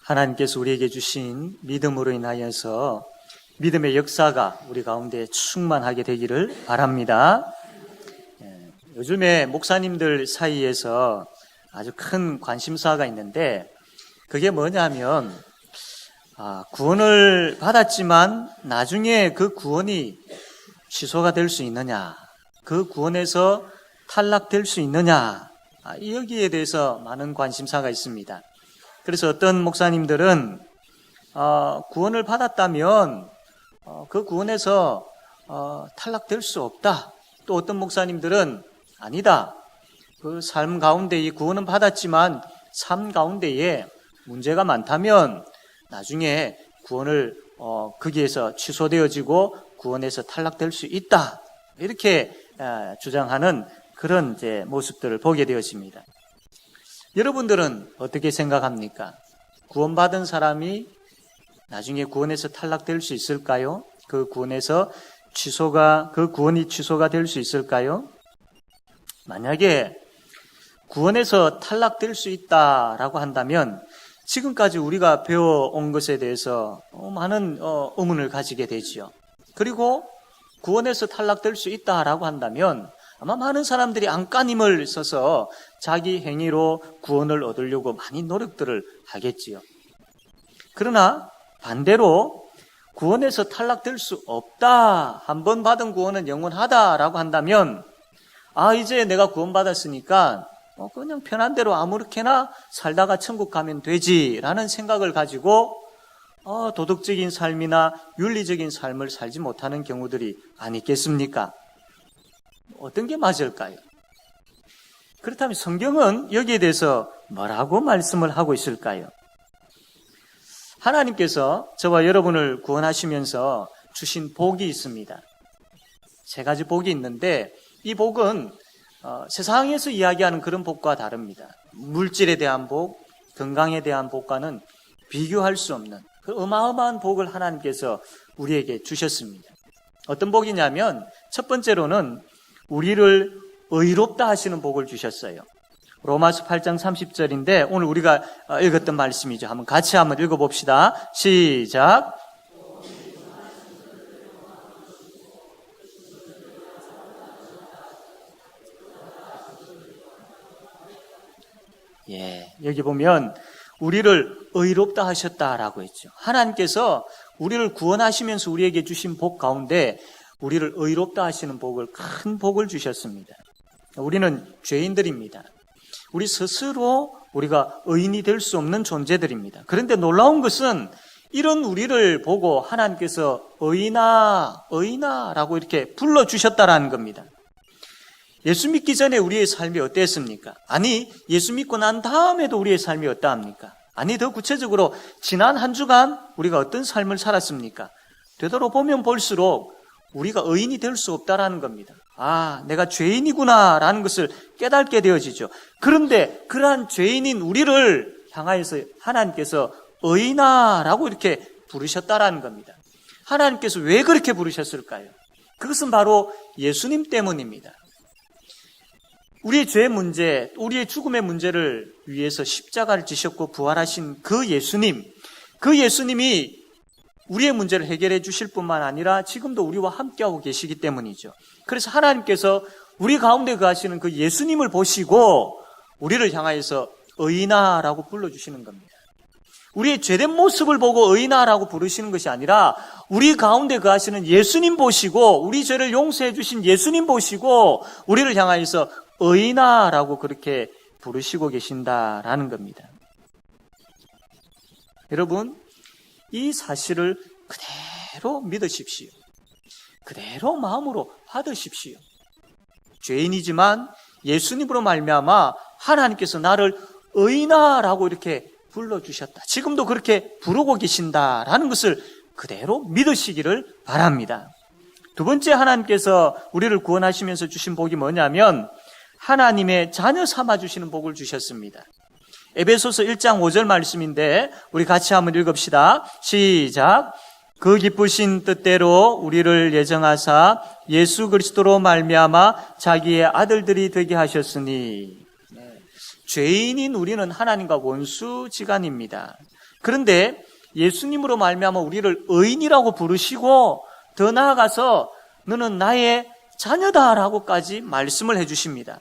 하나님께서 우리에게 주신 믿음으로 인하여서 믿음의 역사가 우리 가운데 충만하게 되기를 바랍니다. 요즘에 목사님들 사이에서 아주 큰 관심사가 있는데 그게 뭐냐면 구원을 받았지만 나중에 그 구원이 취소가 될 수 있느냐, 그 구원에서 탈락될 수 있느냐, 여기에 대해서 많은 관심사가 있습니다. 그래서 어떤 목사님들은 구원을 받았다면 그 구원에서 탈락될 수 없다. 또 어떤 목사님들은 아니다. 그 삶 가운데 이 구원은 받았지만 삶 가운데에 문제가 많다면 나중에 구원을 거기에서 취소되어지고 구원에서 탈락될 수 있다. 이렇게 주장하는 그런 이제 모습들을 보게 되었습니다. 여러분들은 어떻게 생각합니까? 구원받은 사람이 나중에 구원에서 탈락될 수 있을까요? 그 구원이 취소가 될 수 있을까요? 만약에 구원에서 탈락될 수 있다라고 한다면 지금까지 우리가 배워온 것에 대해서 많은 의문을 가지게 되지요. 그리고 구원에서 탈락될 수 있다라고 한다면 아마 많은 사람들이 안간힘을 써서 자기 행위로 구원을 얻으려고 많이 노력들을 하겠지요. 그러나 반대로 구원에서 탈락될 수 없다, 한 번 받은 구원은 영원하다라고 한다면 이제 내가 구원받았으니까 그냥 편한 대로 아무렇게나 살다가 천국 가면 되지라는 생각을 가지고 도덕적인 삶이나 윤리적인 삶을 살지 못하는 경우들이 아니겠습니까? 어떤 게 맞을까요? 그렇다면 성경은 여기에 대해서 뭐라고 말씀을 하고 있을까요? 하나님께서 저와 여러분을 구원하시면서 주신 복이 있습니다. 세 가지 복이 있는데 이 복은 세상에서 이야기하는 그런 복과 다릅니다. 물질에 대한 복, 건강에 대한 복과는 비교할 수 없는 그 어마어마한 복을 하나님께서 우리에게 주셨습니다. 어떤 복이냐면 첫 번째로는 우리를 의롭다 하시는 복을 주셨어요. 로마서 8장 30절인데 오늘 우리가 읽었던 말씀이죠. 같이 한번 읽어봅시다. 시작. 여기 보면 우리를 의롭다 하셨다라고 했죠. 하나님께서 우리를 구원하시면서 우리에게 주신 복 가운데 우리를 의롭다 하시는 복을, 큰 복을 주셨습니다. 우리는 죄인들입니다. 우리 스스로 우리가 의인이 될 수 없는 존재들입니다. 그런데 놀라운 것은 이런 우리를 보고 하나님께서 의인아 라고 이렇게 불러주셨다라는 겁니다. 예수 믿기 전에 우리의 삶이 어땠습니까? 아니, 예수 믿고 난 다음에도 우리의 삶이 어떠합니까? 아니, 더 구체적으로 지난 한 주간 우리가 어떤 삶을 살았습니까? 되돌아보면 볼수록 우리가 의인이 될 수 없다라는 겁니다. 내가 죄인이구나 라는 것을 깨닫게 되어지죠. 그런데 그러한 죄인인 우리를 향하여서 하나님께서 의인아 라고 이렇게 부르셨다라는 겁니다. 하나님께서 왜 그렇게 부르셨을까요? 그것은 바로 예수님 때문입니다. 우리의 죄 문제, 우리의 죽음의 문제를 위해서 십자가를 지셨고 부활하신 그 예수님이 우리의 문제를 해결해 주실 뿐만 아니라 지금도 우리와 함께하고 계시기 때문이죠. 그래서 하나님께서 우리 가운데 거하시는 그 예수님을 보시고 우리를 향하여서 의인아라고 불러주시는 겁니다. 우리의 죄된 모습을 보고 의인아라고 부르시는 것이 아니라 우리 가운데 거하시는 예수님 보시고 우리 죄를 용서해 주신 예수님 보시고 우리를 향하여서 의인아라고 그렇게 부르시고 계신다라는 겁니다. 여러분, 이 사실을 그대로 믿으십시오. 그대로 마음으로 받으십시오. 죄인이지만 예수님으로 말미암아 하나님께서 나를 의인아라고 이렇게 불러주셨다. 지금도 그렇게 부르고 계신다라는 것을 그대로 믿으시기를 바랍니다. 두 번째, 하나님께서 우리를 구원하시면서 주신 복이 뭐냐면 하나님의 자녀 삼아주시는 복을 주셨습니다. 에베소서 1장 5절 말씀인데 우리 같이 한번 읽읍시다. 시작. 그 기쁘신 뜻대로 우리를 예정하사 예수 그리스도로 말미암아 자기의 아들들이 되게 하셨으니 죄인인 우리는 하나님과 원수지간입니다. 그런데 예수님으로 말미암아 우리를 의인이라고 부르시고 더 나아가서 너는 나의 자녀다라고까지 말씀을 해주십니다.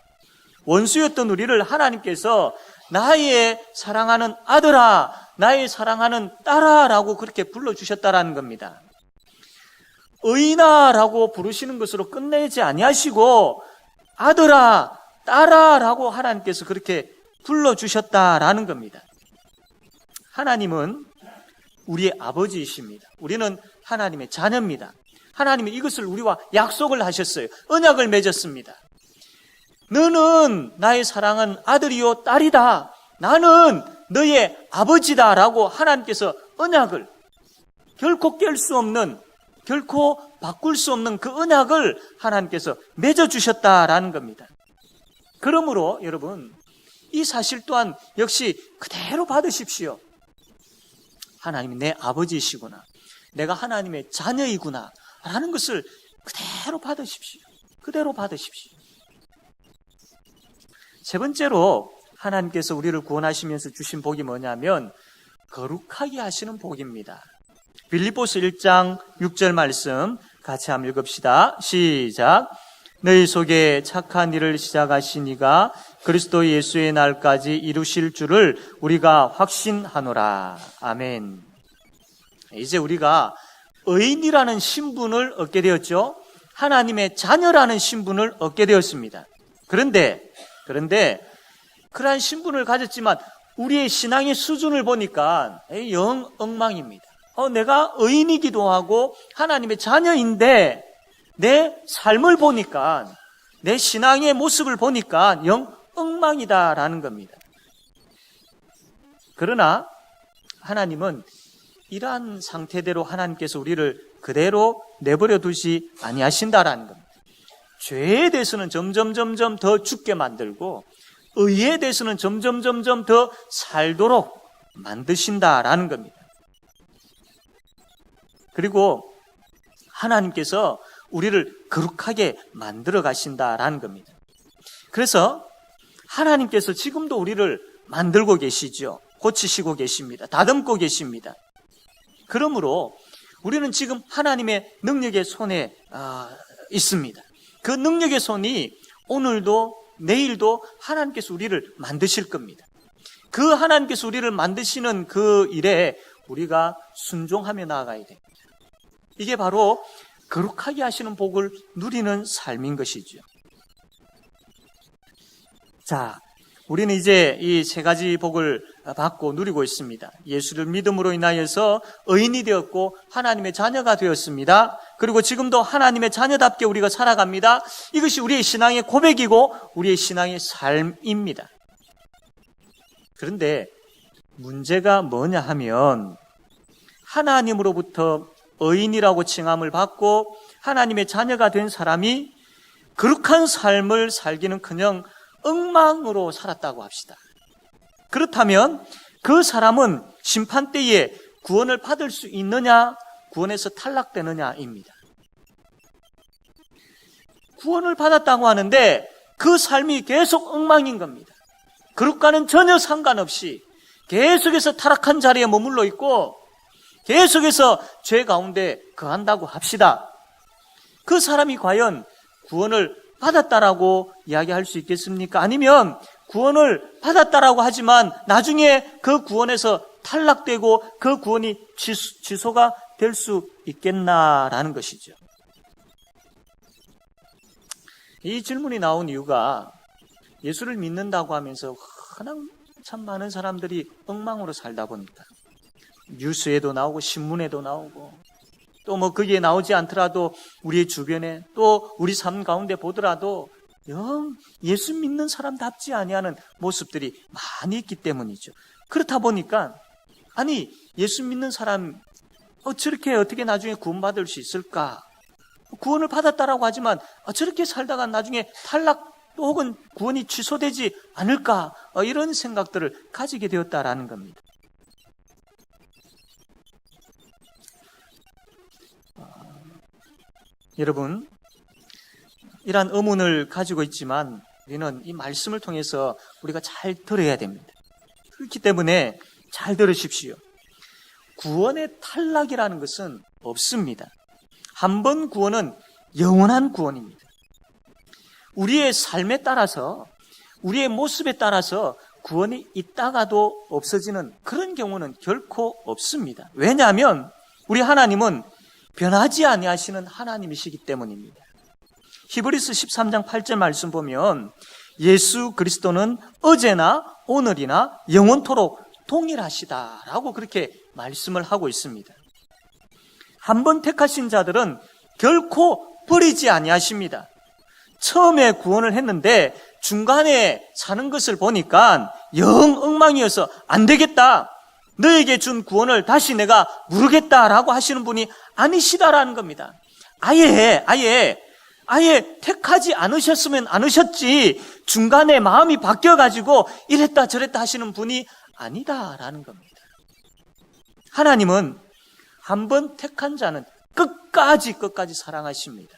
원수였던 우리를 하나님께서 나의 사랑하는 아들아, 나의 사랑하는 딸아라고 그렇게 불러주셨다라는 겁니다. 의인아라고 부르시는 것으로 끝내지 아니하시고 아들아, 딸아라고 하나님께서 그렇게 불러주셨다라는 겁니다. 하나님은 우리의 아버지이십니다. 우리는 하나님의 자녀입니다. 하나님은 이것을 우리와 약속을 하셨어요. 언약을 맺었습니다. 너는 나의 사랑하는 아들이요 딸이다. 나는 너의 아버지다라고 하나님께서 언약을 결코 깰 수 없는, 결코 바꿀 수 없는 그 언약을 하나님께서 맺어주셨다라는 겁니다. 그러므로 여러분, 이 사실 또한 역시 그대로 받으십시오. 하나님이 내 아버지이시구나, 내가 하나님의 자녀이구나 라는 것을 그대로 받으십시오. 그대로 받으십시오. 세 번째로 하나님께서 우리를 구원하시면서 주신 복이 뭐냐면 거룩하게 하시는 복입니다. 빌립보서 1장 6절 말씀 같이 한번 읽읍시다. 시작. 너희 속에 착한 일을 시작하신 이가 그리스도 예수의 날까지 이루실 줄을 우리가 확신하노라. 아멘. 이제 우리가 의인이라는 신분을 얻게 되었죠. 하나님의 자녀라는 신분을 얻게 되었습니다. 그런데 그러한 신분을 가졌지만 우리의 신앙의 수준을 보니까 영 엉망입니다. 내가 의인이기도 하고 하나님의 자녀인데 내 삶을 보니까, 내 신앙의 모습을 보니까 영 엉망이다라는 겁니다. 그러나 하나님은 이러한 상태대로 하나님께서 우리를 그대로 내버려 두지 아니하신다라는 겁니다. 죄에 대해서는 점점 더 죽게 만들고 의에 대해서는 점점 더 살도록 만드신다라는 겁니다. 그리고 하나님께서 우리를 거룩하게 만들어 가신다라는 겁니다. 그래서 하나님께서 지금도 우리를 만들고 계시죠. 고치시고 계십니다. 다듬고 계십니다. 그러므로 우리는 지금 하나님의 능력의 손에 있습니다. 그 능력의 손이 오늘도 내일도 하나님께서 우리를 만드실 겁니다. 그 하나님께서 우리를 만드시는 그 일에 우리가 순종하며 나아가야 됩니다. 이게 바로 거룩하게 하시는 복을 누리는 삶인 것이죠. 자, 우리는 이제 이 세 가지 복을 받고 누리고 있습니다. 예수를 믿음으로 인하여서 의인이 되었고 하나님의 자녀가 되었습니다. 그리고 지금도 하나님의 자녀답게 우리가 살아갑니다. 이것이 우리의 신앙의 고백이고 우리의 신앙의 삶입니다. 그런데 문제가 뭐냐 하면 하나님으로부터 의인이라고 칭함을 받고 하나님의 자녀가 된 사람이 거룩한 삶을 살기는커녕 엉망으로 살았다고 합시다. 그렇다면 그 사람은 심판대에 구원을 받을 수 있느냐, 구원에서 탈락되느냐입니다. 구원을 받았다고 하는데 그 삶이 계속 엉망인 겁니다. 그것과는 전혀 상관없이 계속해서 타락한 자리에 머물러 있고 계속해서 죄 가운데 거한다고 합시다. 그 사람이 과연 구원을 받았다라고 이야기할 수 있겠습니까? 아니면 구원을 받았다라고 하지만 나중에 그 구원에서 탈락되고 그 구원이 취소가 될 수 있겠나라는 것이죠. 이 질문이 나온 이유가 예수를 믿는다고 하면서 워낙 참 많은 사람들이 엉망으로 살다 보니까 뉴스에도 나오고 신문에도 나오고 또 뭐 거기에 나오지 않더라도 우리의 주변에 또 우리 삶 가운데 보더라도 영 예수 믿는 사람답지 아니하는 모습들이 많이 있기 때문이죠. 그렇다 보니까 아니 예수 믿는 사람 저렇게 어떻게 나중에 구원받을 수 있을까? 구원을 받았다라고 하지만 저렇게 살다가 나중에 탈락 또 혹은 구원이 취소되지 않을까? 이런 생각들을 가지게 되었다라는 겁니다. 여러분, 이러한 의문을 가지고 있지만 우리는 이 말씀을 통해서 우리가 잘 들어야 됩니다. 그렇기 때문에 잘 들으십시오. 구원의 탈락이라는 것은 없습니다. 한 번 구원은 영원한 구원입니다. 우리의 삶에 따라서, 우리의 모습에 따라서 구원이 있다가도 없어지는 그런 경우는 결코 없습니다. 왜냐하면 우리 하나님은 변하지 아니하시는 하나님이시기 때문입니다. 히브리서 13장 8절 말씀 보면 예수 그리스도는 어제나 오늘이나 영원토록 동일하시다라고 그렇게 말씀을 하고 있습니다. 한 번 택하신 자들은 결코 버리지 아니하십니다. 처음에 구원을 했는데 중간에 사는 것을 보니까 영 엉망이어서 안 되겠다, 너에게 준 구원을 다시 내가 물으겠다라고 하시는 분이 아니시다라는 겁니다. 아예 택하지 않으셨으면 않으셨지 중간에 마음이 바뀌어가지고 이랬다 저랬다 하시는 분이 아니다라는 겁니다. 하나님은 한 번 택한 자는 끝까지 사랑하십니다.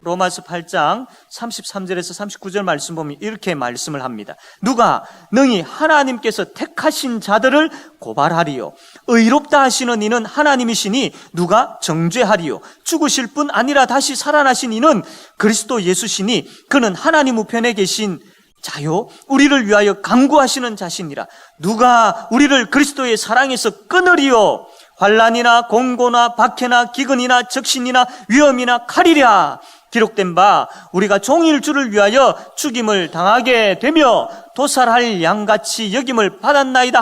로마서 8장 33절에서 39절 말씀 보면 이렇게 말씀을 합니다. 누가 능히 하나님께서 택하신 자들을 고발하리요, 의롭다 하시는 이는 하나님이시니 누가 정죄하리요, 죽으실 뿐 아니라 다시 살아나신 이는 그리스도 예수시니 그는 하나님 우편에 계신 자요 우리를 위하여 간구하시는 자시니라. 누가 우리를 그리스도의 사랑에서 끊으리요, 환난이나 공고나 박해나 기근이나 적신이나 위험이나 칼이랴. 기록된 바 우리가 종일 주를 위하여 죽임을 당하게 되며 도살할 양같이 여김을 받았나이다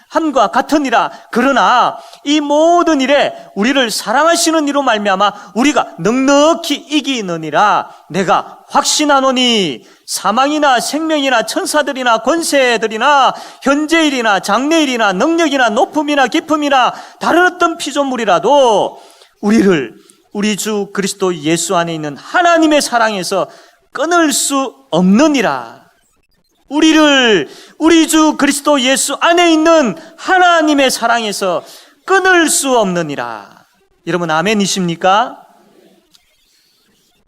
함과 같으니라. 그러나 이 모든 일에 우리를 사랑하시는 이로 말미암아 우리가 넉넉히 이기느니라. 내가 확신하노니 사망이나 생명이나 천사들이나 권세들이나 현재일이나 장래일이나 능력이나 높음이나 깊음이나 다른 어떤 피조물이라도 우리를 우리 주 그리스도 예수 안에 있는 하나님의 사랑에서 끊을 수 없느니라. 우리를 우리 주 그리스도 예수 안에 있는 하나님의 사랑에서 끊을 수 없느니라. 여러분 아멘이십니까?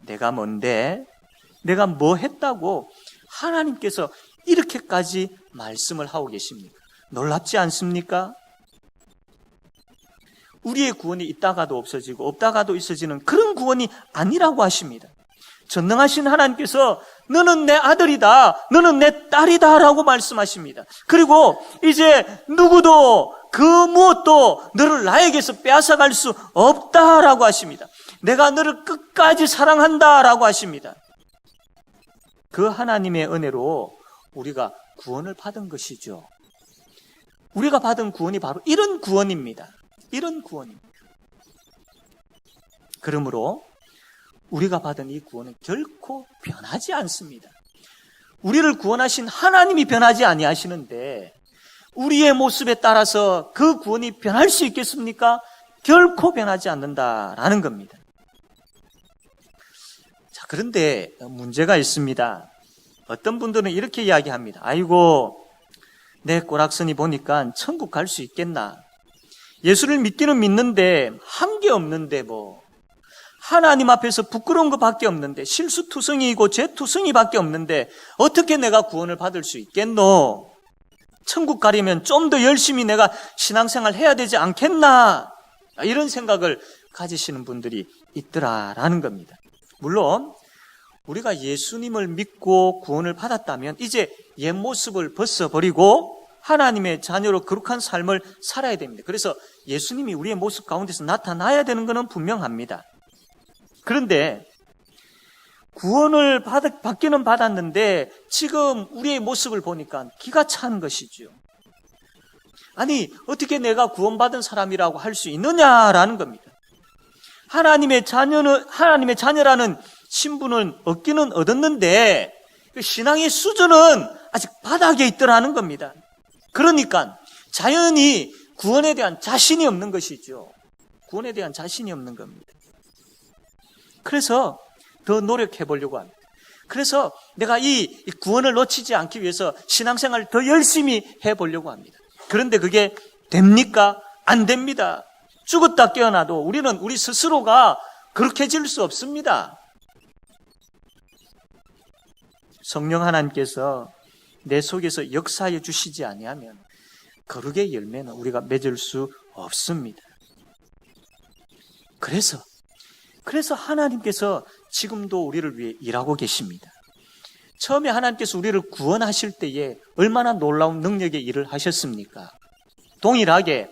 내가 뭔데? 내가 뭐 했다고 하나님께서 이렇게까지 말씀을 하고 계십니까? 놀랍지 않습니까? 우리의 구원이 있다가도 없어지고 없다가도 있어지는 그런 구원이 아니라고 하십니다. 전능하신 하나님께서 너는 내 아들이다, 너는 내 딸이다 라고 말씀하십니다. 그리고 이제 누구도 그 무엇도 너를 나에게서 빼앗아갈 수 없다라고 하십니다. 내가 너를 끝까지 사랑한다라고 하십니다. 그 하나님의 은혜로 우리가 구원을 받은 것이죠. 우리가 받은 구원이 바로 이런 구원입니다. 이런 구원입니다. 그러므로 우리가 받은 이 구원은 결코 변하지 않습니다. 우리를 구원하신 하나님이 변하지 아니하시는데 우리의 모습에 따라서 그 구원이 변할 수 있겠습니까? 결코 변하지 않는다라는 겁니다. 자, 그런데 문제가 있습니다. 어떤 분들은 이렇게 이야기합니다. 아이고, 내 꼬락서니 보니까 천국 갈 수 있겠나? 예수를 믿기는 믿는데 한 게 없는데 뭐 하나님 앞에서 부끄러운 것밖에 없는데 실수투성이고 죄투성이밖에 없는데 어떻게 내가 구원을 받을 수 있겠노? 천국 가려면 좀 더 열심히 내가 신앙생활 해야 되지 않겠나? 이런 생각을 가지시는 분들이 있더라라는 겁니다. 물론 우리가 예수님을 믿고 구원을 받았다면 이제 옛 모습을 벗어버리고 하나님의 자녀로 거룩한 삶을 살아야 됩니다. 그래서 예수님이 우리의 모습 가운데서 나타나야 되는 것은 분명합니다. 그런데 구원을 받기는 받았는데 지금 우리의 모습을 보니까 기가 찬 것이죠. 아니, 어떻게 내가 구원받은 사람이라고 할 수 있느냐라는 겁니다. 하나님의 자녀라는 신분은 얻기는 얻었는데 신앙의 수준은 아직 바닥에 있더라는 겁니다. 그러니까 자연히 구원에 대한 자신이 없는 것이죠. 구원에 대한 자신이 없는 겁니다. 그래서 더 노력해 보려고 합니다. 그래서 내가 이 구원을 놓치지 않기 위해서 신앙생활을 더 열심히 해보려고 합니다. 그런데 그게 됩니까? 안 됩니다. 죽었다 깨어나도 우리는 우리 스스로가 그렇게 질 수 없습니다. 성령 하나님께서 내 속에서 역사해 주시지 아니하면 거룩의 열매는 우리가 맺을 수 없습니다. 그래서 하나님께서 지금도 우리를 위해 일하고 계십니다. 처음에 하나님께서 우리를 구원하실 때에 얼마나 놀라운 능력의 일을 하셨습니까? 동일하게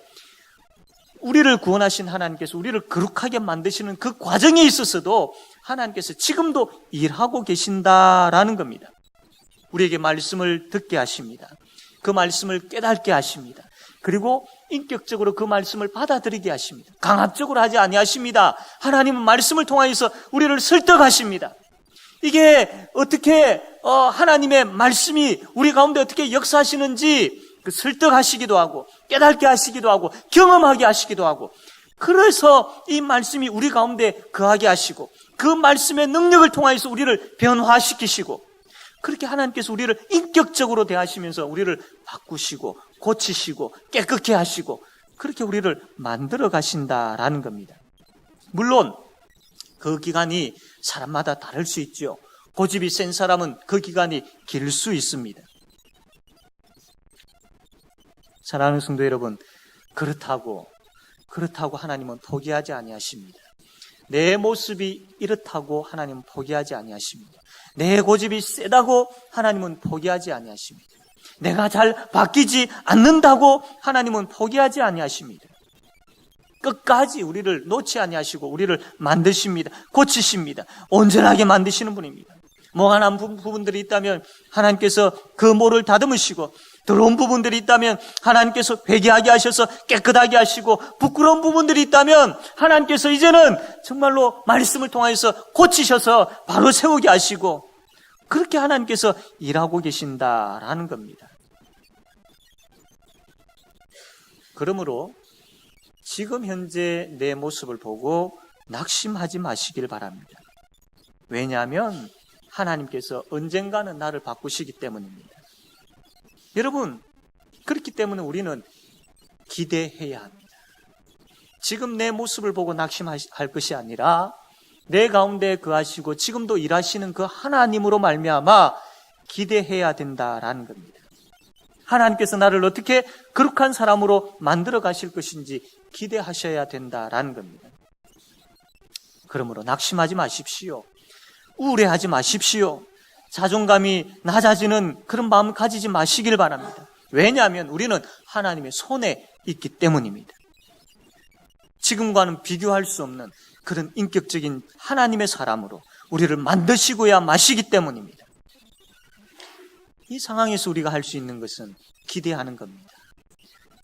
우리를 구원하신 하나님께서 우리를 거룩하게 만드시는 그 과정에 있어서도 하나님께서 지금도 일하고 계신다라는 겁니다. 우리에게 말씀을 듣게 하십니다. 그 말씀을 깨닫게 하십니다. 그리고 인격적으로 그 말씀을 받아들이게 하십니다. 강압적으로 하지 아니하십니다. 하나님은 말씀을 통하여서 우리를 설득하십니다. 이게 어떻게 하나님의 말씀이 우리 가운데 어떻게 역사하시는지 설득하시기도 하고 깨닫게 하시기도 하고 경험하게 하시기도 하고, 그래서 이 말씀이 우리 가운데 거하게 하시고 그 말씀의 능력을 통하여서 우리를 변화시키시고, 그렇게 하나님께서 우리를 인격적으로 대하시면서 우리를 바꾸시고 고치시고 깨끗게 하시고 그렇게 우리를 만들어 가신다라는 겁니다. 물론 그 기간이 사람마다 다를 수 있죠. 고집이 센 사람은 그 기간이 길 수 있습니다. 사랑하는 성도 여러분, 그렇다고 하나님은 포기하지 아니하십니다. 내 모습이 이렇다고 하나님은 포기하지 아니하십니다. 내 고집이 세다고 하나님은 포기하지 아니하십니다. 내가 잘 바뀌지 않는다고 하나님은 포기하지 아니하십니다. 끝까지 우리를 놓지 아니하시고 우리를 만드십니다. 고치십니다. 온전하게 만드시는 분입니다. 멍한 부분들이 있다면 하나님께서 그 모를 다듬으시고, 더러운 부분들이 있다면 하나님께서 회개하게 하셔서 깨끗하게 하시고, 부끄러운 부분들이 있다면 하나님께서 이제는 정말로 말씀을 통해서 고치셔서 바로 세우게 하시고, 그렇게 하나님께서 일하고 계신다라는 겁니다. 그러므로 지금 현재 내 모습을 보고 낙심하지 마시길 바랍니다. 왜냐하면 하나님께서 언젠가는 나를 바꾸시기 때문입니다. 여러분, 그렇기 때문에 우리는 기대해야 합니다. 지금 내 모습을 보고 낙심할 것이 아니라 내 가운데 거하시고 지금도 일하시는 그 하나님으로 말미암아 기대해야 된다라는 겁니다. 하나님께서 나를 어떻게 거룩한 사람으로 만들어 가실 것인지 기대하셔야 된다라는 겁니다. 그러므로 낙심하지 마십시오. 우울해하지 마십시오. 자존감이 낮아지는 그런 마음 가지지 마시길 바랍니다. 왜냐하면 우리는 하나님의 손에 있기 때문입니다. 지금과는 비교할 수 없는 그런 인격적인 하나님의 사람으로 우리를 만드시고야 마시기 때문입니다. 이 상황에서 우리가 할 수 있는 것은 기대하는 겁니다.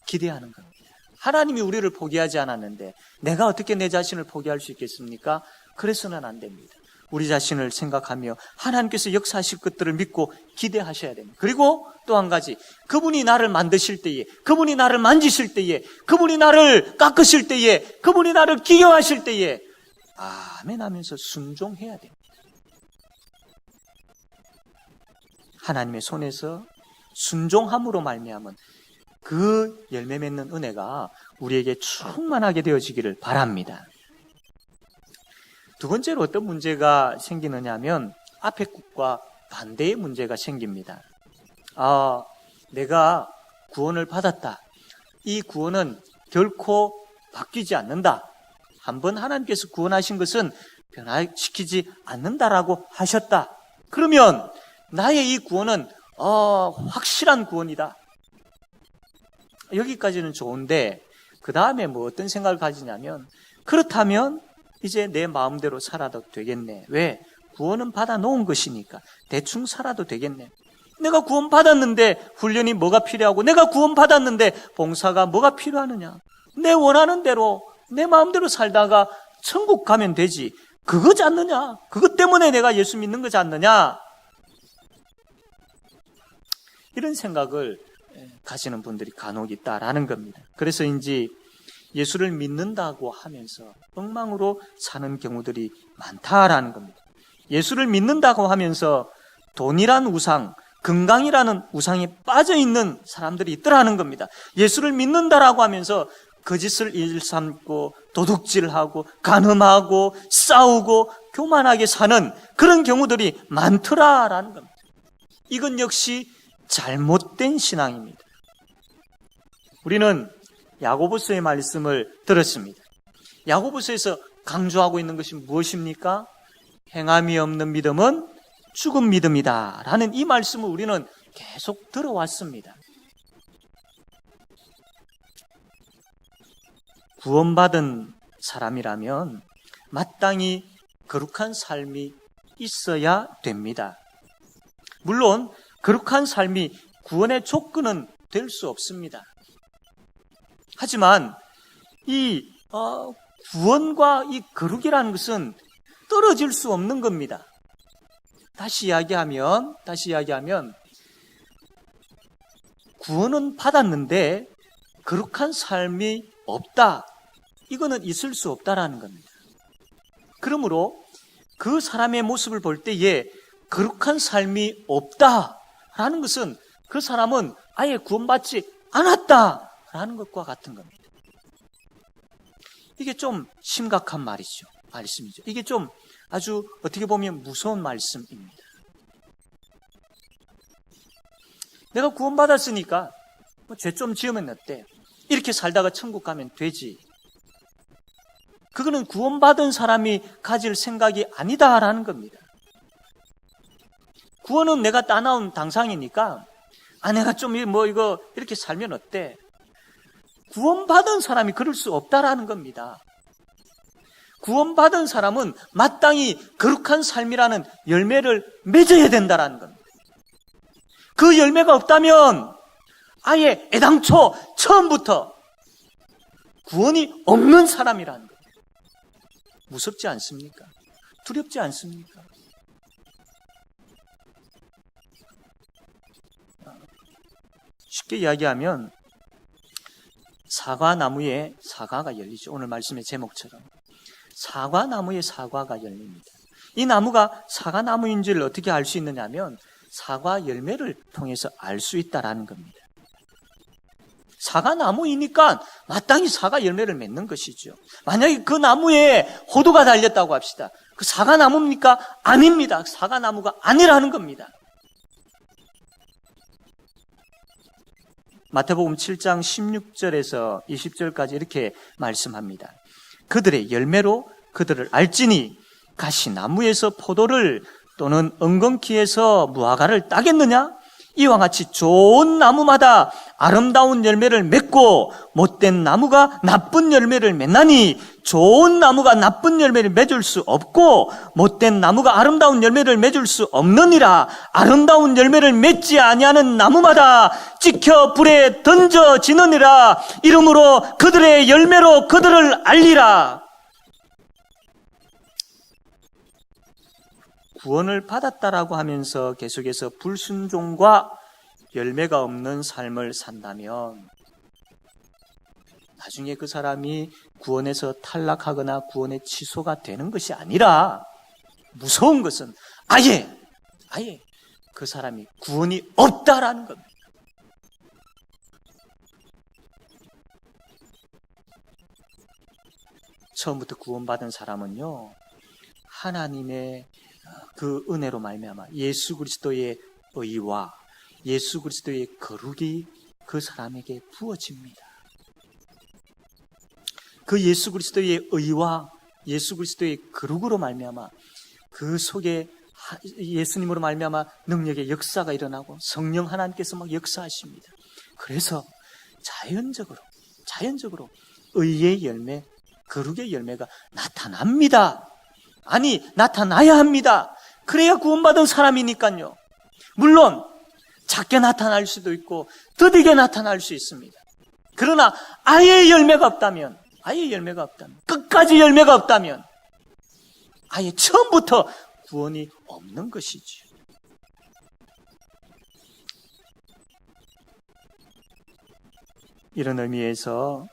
기대하는 겁니다. 하나님이 우리를 포기하지 않았는데 내가 어떻게 내 자신을 포기할 수 있겠습니까? 그래서는 안 됩니다. 우리 자신을 생각하며 하나님께서 역사하실 것들을 믿고 기대하셔야 됩니다. 그리고 또 한 가지, 그분이 나를 만드실 때에, 그분이 나를 만지실 때에, 그분이 나를 깎으실 때에, 그분이 나를 기경하실 때에 아멘 하면서 순종해야 됩니다. 하나님의 손에서 순종함으로 말미암은 그 열매 맺는 은혜가 우리에게 충만하게 되어지기를 바랍니다. 두 번째로 어떤 문제가 생기느냐 하면 앞의 것과 반대의 문제가 생깁니다. 내가 구원을 받았다. 이 구원은 결코 바뀌지 않는다. 한번 하나님께서 구원하신 것은 변화시키지 않는다라고 하셨다. 그러면 나의 이 구원은 확실한 구원이다. 여기까지는 좋은데 그 다음에 뭐 어떤 생각을 가지냐면, 그렇다면 이제 내 마음대로 살아도 되겠네. 왜? 구원은 받아놓은 것이니까 대충 살아도 되겠네. 내가 구원 받았는데 훈련이 뭐가 필요하고, 내가 구원 받았는데 봉사가 뭐가 필요하느냐. 내 원하는 대로 내 마음대로 살다가 천국 가면 되지. 그거지 않느냐? 그것 때문에 내가 예수 믿는 거지 않느냐? 이런 생각을 가지는 분들이 간혹 있다라는 겁니다. 그래서인지 예수를 믿는다고 하면서 엉망으로 사는 경우들이 많다라는 겁니다. 예수를 믿는다고 하면서 돈이란 우상, 건강이라는 우상에 빠져있는 사람들이 있더라는 겁니다. 예수를 믿는다라고 하면서 거짓을 일삼고 도둑질하고 간음하고 싸우고 교만하게 사는 그런 경우들이 많더라라는 겁니다. 이건 역시 잘못된 신앙입니다. 우리는 야고보서의 말씀을 들었습니다. 야고보서에서 강조하고 있는 것이 무엇입니까? 행함이 없는 믿음은 죽은 믿음이다 라는 이 말씀을 우리는 계속 들어왔습니다. 구원받은 사람이라면 마땅히 거룩한 삶이 있어야 됩니다. 물론 거룩한 삶이 구원의 조건은 될 수 없습니다. 하지만 이 구원과 이 거룩이라는 것은 떨어질 수 없는 겁니다. 다시 이야기하면 구원은 받았는데 거룩한 삶이 없다. 이거는 있을 수 없다라는 겁니다. 그러므로 그 사람의 모습을 볼 때에 거룩한 삶이 없다라는 것은 그 사람은 아예 구원받지 않았다라는 것과 같은 겁니다. 이게 좀 심각한 말씀이죠. 이게 좀 아주 어떻게 보면 무서운 말씀입니다. 내가 구원받았으니까 죄 좀 지으면 어때? 이렇게 살다가 천국 가면 되지. 그거는 구원받은 사람이 가질 생각이 아니다라는 겁니다. 구원은 내가 따나온 당상이니까 내가 좀 이거 이렇게 살면 어때? 구원받은 사람이 그럴 수 없다라는 겁니다. 구원받은 사람은 마땅히 거룩한 삶이라는 열매를 맺어야 된다라는 겁니다. 그 열매가 없다면 아예 애당초 처음부터 구원이 없는 사람이라는 겁니다. 무섭지 않습니까? 두렵지 않습니까? 쉽게 이야기하면 사과나무에 사과가 열리죠. 오늘 말씀의 제목처럼 사과나무에 사과가 열립니다. 이 나무가 사과나무인지를 어떻게 알 수 있느냐면 사과 열매를 통해서 알 수 있다라는 겁니다. 사과나무이니까 마땅히 사과 열매를 맺는 것이죠. 만약에 그 나무에 호두가 달렸다고 합시다. 그 사과나무입니까? 아닙니다. 사과나무가 아니라는 겁니다. 마태복음 7장 16절에서 20절까지 이렇게 말씀합니다. 그들의 열매로 그들을 알지니 가시나무에서 포도를 또는 엉겅퀴에서 무화과를 따겠느냐? 이와 같이 좋은 나무마다 아름다운 열매를 맺고 못된 나무가 나쁜 열매를 맺나니 좋은 나무가 나쁜 열매를 맺을 수 없고 못된 나무가 아름다운 열매를 맺을 수 없느니라. 아름다운 열매를 맺지 아니하는 나무마다 찍혀 불에 던져지느니라. 이러므로 그들의 열매로 그들을 알리라. 구원을 받았다라고 하면서 계속해서 불순종과 열매가 없는 삶을 산다면 나중에 그 사람이 구원에서 탈락하거나 구원의 취소가 되는 것이 아니라 무서운 것은 아예 그 사람이 구원이 없다라는 겁니다. 처음부터 구원받은 사람은요, 하나님의 그 은혜로 말미암아 예수 그리스도의 의와 예수 그리스도의 거룩이 그 사람에게 부어집니다. 그 예수 그리스도의 의와 예수 그리스도의 거룩으로 말미암아 그 속에 예수님으로 말미암아 능력의 역사가 일어나고 성령 하나님께서 막 역사하십니다. 그래서 자연적으로 의의 열매, 거룩의 열매가 나타납니다. 아니, 나타나야 합니다. 그래야 구원받은 사람이니까요. 물론 작게 나타날 수도 있고 더디게 나타날 수 있습니다. 그러나 아예 열매가 없다면, 끝까지 열매가 없다면 아예 처음부터 구원이 없는 것이죠. 이런 의미에서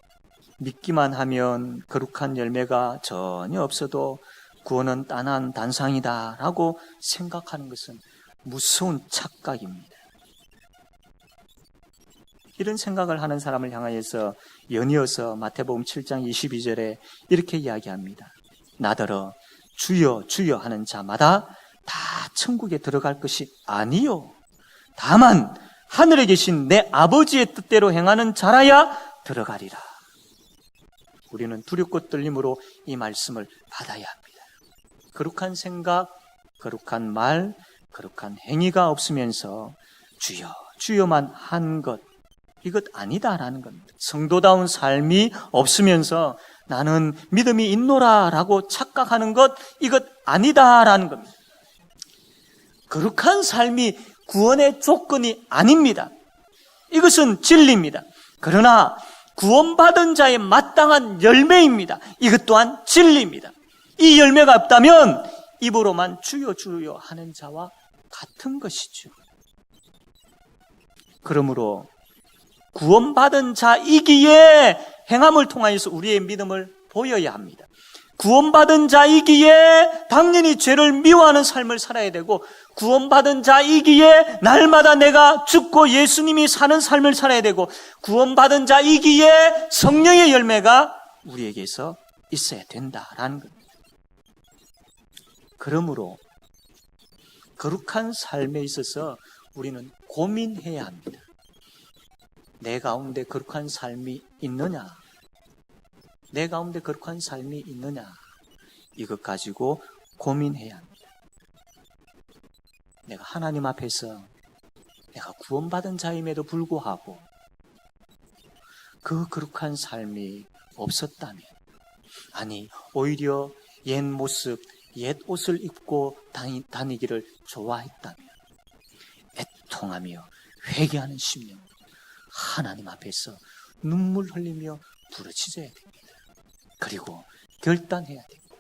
믿기만 하면 거룩한 열매가 전혀 없어도 구원은 따난 단상이다라고 생각하는 것은 무서운 착각입니다. 이런 생각을 하는 사람을 향하여서 연이어서 마태복음 7장 22절에 이렇게 이야기합니다. 나더러 주여 주여 하는 자마다 다 천국에 들어갈 것이 아니요 다만 하늘에 계신 내 아버지의 뜻대로 행하는 자라야 들어가리라. 우리는 두렵고 떨림으로 이 말씀을 받아야 합니다. 거룩한 생각, 거룩한 말, 거룩한 행위가 없으면서 주여, 주여만 한 것, 이것 아니다라는 겁니다. 성도다운 삶이 없으면서 나는 믿음이 있노라라고 착각하는 것, 이것 아니다라는 겁니다. 거룩한 삶이 구원의 조건이 아닙니다. 이것은 진리입니다. 그러나 구원받은 자의 마땅한 열매입니다. 이것 또한 진리입니다. 이 열매가 없다면 입으로만 주여 주여 하는 자와 같은 것이죠. 그러므로 구원받은 자이기에 행함을 통하여서 우리의 믿음을 보여야 합니다. 구원받은 자이기에 당연히 죄를 미워하는 삶을 살아야 되고, 구원받은 자이기에 날마다 내가 죽고 예수님이 사는 삶을 살아야 되고, 구원받은 자이기에 성령의 열매가 우리에게서 있어야 된다라는 겁니다. 그러므로 거룩한 삶에 있어서 우리는 고민해야 합니다. 내 가운데 거룩한 삶이 있느냐? 내 가운데 거룩한 삶이 있느냐? 이것 가지고 고민해야 합니다. 내가 하나님 앞에서 내가 구원받은 자임에도 불구하고 그 거룩한 삶이 없었다면, 아니 오히려 옛 모습, 옛 옷을 입고 다니기를 좋아했다면 애통하며 회개하는 심령, 하나님 앞에서 눈물 흘리며 부르짖어야 됩니다. 그리고 결단해야 됩니다.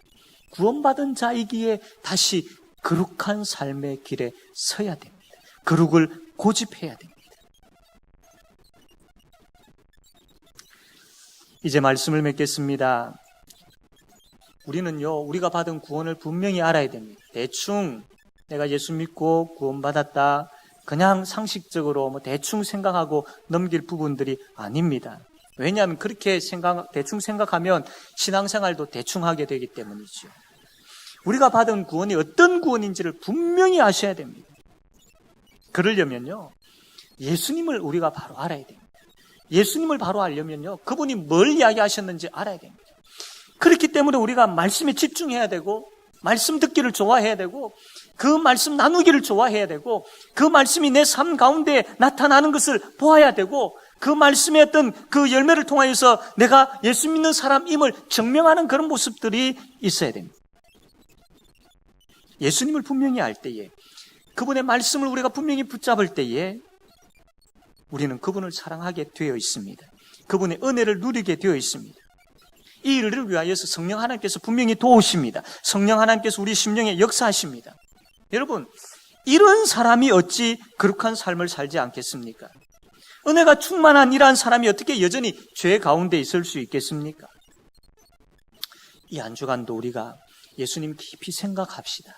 구원받은 자이기에 다시 거룩한 삶의 길에 서야 됩니다. 거룩을 고집해야 됩니다. 이제 말씀을 맺겠습니다. 우리는요, 우리가 받은 구원을 분명히 알아야 됩니다. 대충 내가 예수 믿고 구원받았다, 그냥 상식적으로 대충 생각하고 넘길 부분들이 아닙니다. 왜냐하면 그렇게 대충 생각하면 신앙생활도 대충 하게 되기 때문이죠. 우리가 받은 구원이 어떤 구원인지를 분명히 아셔야 됩니다. 그러려면요, 예수님을 우리가 바로 알아야 됩니다. 예수님을 바로 알려면요, 그분이 뭘 이야기하셨는지 알아야 됩니다. 그렇기 때문에 우리가 말씀에 집중해야 되고, 말씀 듣기를 좋아해야 되고, 그 말씀 나누기를 좋아해야 되고, 그 말씀이 내 삶 가운데 나타나는 것을 보아야 되고, 그 말씀의 어떤 그 열매를 통하여서 내가 예수 믿는 사람임을 증명하는 그런 모습들이 있어야 됩니다. 예수님을 분명히 알 때에, 그분의 말씀을 우리가 분명히 붙잡을 때에 우리는 그분을 사랑하게 되어 있습니다. 그분의 은혜를 누리게 되어 있습니다. 이 일을 위하여서 성령 하나님께서 분명히 도우십니다. 성령 하나님께서 우리 심령에 역사하십니다. 여러분, 이런 사람이 어찌 거룩한 삶을 살지 않겠습니까? 은혜가 충만한 이러한 사람이 어떻게 여전히 죄 가운데 있을 수 있겠습니까? 이 한 주간도 우리가 예수님 깊이 생각합시다.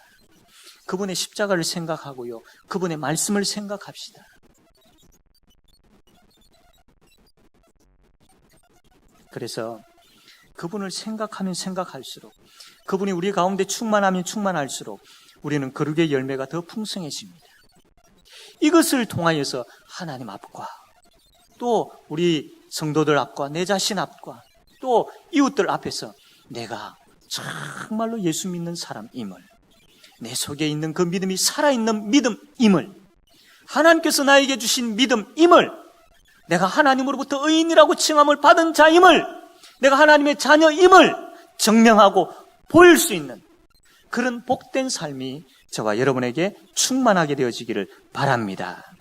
그분의 십자가를 생각하고요, 그분의 말씀을 생각합시다. 그래서 그분을 생각하면 생각할수록, 그분이 우리 가운데 충만하면 충만할수록 우리는 거룩의 열매가 더 풍성해집니다. 이것을 통하여서 하나님 앞과 또 우리 성도들 앞과 내 자신 앞과 또 이웃들 앞에서 내가 정말로 예수 믿는 사람임을, 내 속에 있는 그 믿음이 살아있는 믿음임을, 하나님께서 나에게 주신 믿음임을, 내가 하나님으로부터 의인이라고 칭함을 받은 자임을, 내가 하나님의 자녀임을 증명하고 보일 수 있는 그런 복된 삶이 저와 여러분에게 충만하게 되어지기를 바랍니다.